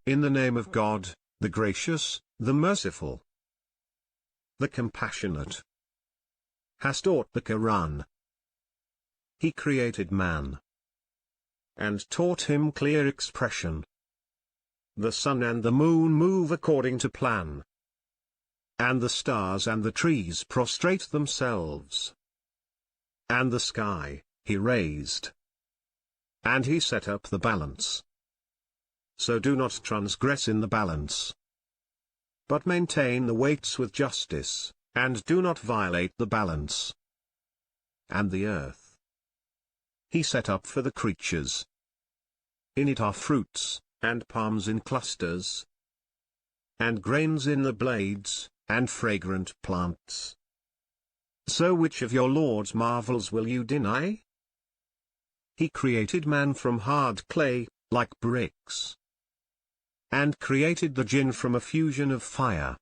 In the name of God, the Gracious, the Merciful, the Compassionate, has taught the Quran. He created man and taught him clear expression. The sun and the moon move according to plan, and the stars and the trees prostrate themselves. And the sky, he raised, and he set up the balance. So do not transgress in the balance, but maintain the weights with justice, and do not violate the balance. And the earth he set up for the creatures. In it are fruits, and palms in clusters, and grains in the blades, and fragrant plants. So which of your Lord's marvels will you deny? He created man from hard clay, like bricks, and created the jinn from a fusion of fire.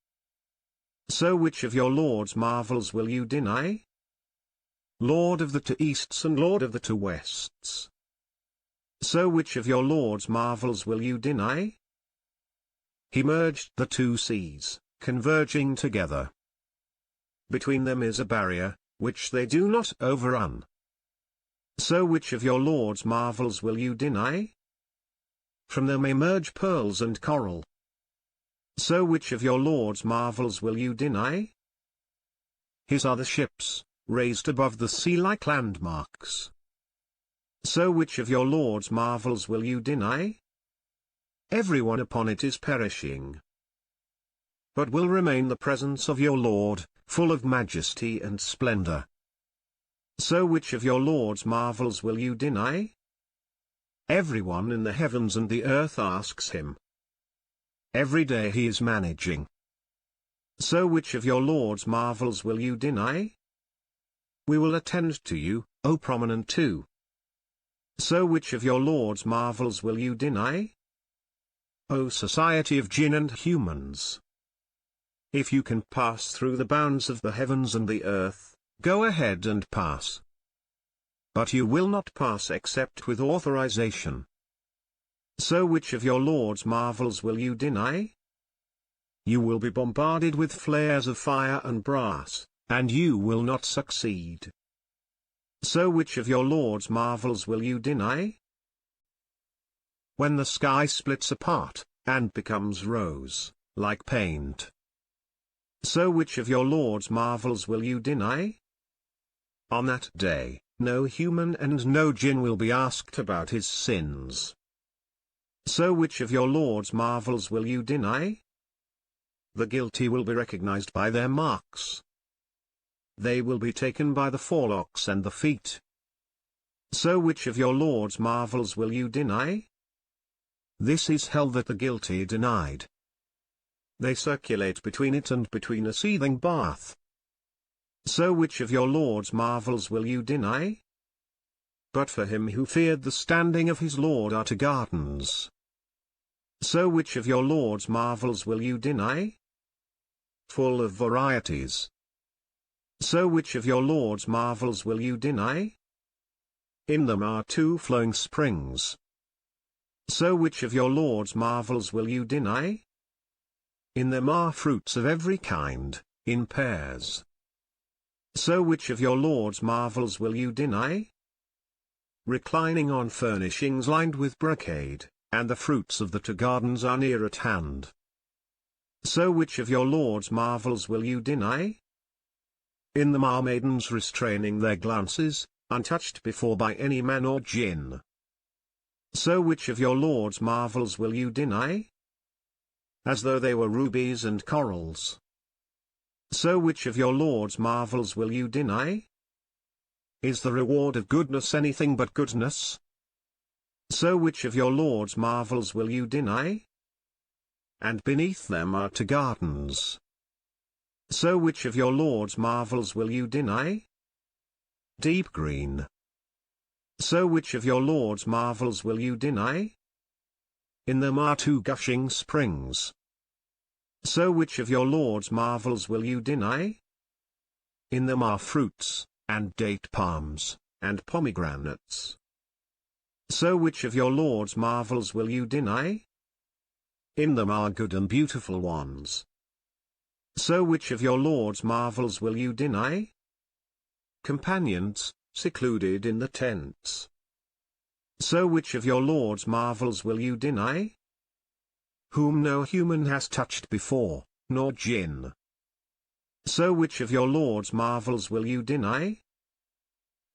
So which of your Lord's marvels will you deny? Lord of the two easts and Lord of the two wests. So which of your Lord's marvels will you deny? He merged the two seas, converging together. Between them is a barrier, which they do not overrun. So which of your Lord's marvels will you deny? From them emerge pearls and coral. So which of your Lord's marvels will you deny? His are the ships, raised above the sea like landmarks. So which of your Lord's marvels will you deny? Everyone upon it is perishing, but will remain the presence of your Lord, full of majesty and splendor. So which of your Lord's marvels will you deny? Everyone in the heavens and the earth asks him. Every day he is managing. So which of your Lord's marvels will you deny? We will attend to you, O prominent two. So which of your Lord's marvels will you deny? O society of jinn and humans! If you can pass through the bounds of the heavens and the earth, go ahead and pass. But you will not pass except with authorization. So which of your Lord's marvels will you deny? You will be bombarded with flares of fire and brass, and you will not succeed. So which of your Lord's marvels will you deny? When the sky splits apart, and becomes rose, like paint. So which of your Lord's marvels will you deny? On that day, no human and no jinn will be asked about his sins. So which of your Lord's marvels will you deny? The guilty will be recognized by their marks. They will be taken by the forelocks and the feet. So which of your Lord's marvels will you deny? This is hell that the guilty denied. They circulate between it and between a seething bath. So which of your Lord's marvels will you deny? But for him who feared the standing of his Lord are two gardens. So which of your Lord's marvels will you deny? Full of varieties. So which of your Lord's marvels will you deny? In them are two flowing springs. So which of your Lord's marvels will you deny? In them are fruits of every kind, in pairs. So which of your Lord's marvels will you deny? Reclining on furnishings lined with brocade, and the fruits of the two gardens are near at hand. So which of your Lord's marvels will you deny? In them are maidens restraining their glances, untouched before by any man or jinn. So which of your Lord's marvels will you deny? As though they were rubies and corals. So which of your Lord's marvels will you deny? Is the reward of goodness anything but goodness? So which of your Lord's marvels will you deny? And beneath them are two gardens. So which of your Lord's marvels will you deny? Deep green. So which of your Lord's marvels will you deny? In them are two gushing springs. So which of your Lord's marvels will you deny? In them are fruits, and date palms, and pomegranates. So which of your Lord's marvels will you deny? In them are good and beautiful ones. So which of your Lord's marvels will you deny? Companions, secluded in the tents. So which of your Lord's marvels will you deny? Whom no human has touched before, nor jinn. So which of your Lord's marvels will you deny?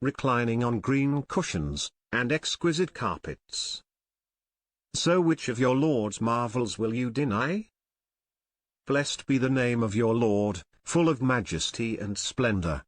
Reclining on green cushions, and exquisite carpets. So which of your Lord's marvels will you deny? Blessed be the name of your Lord, full of majesty and splendor.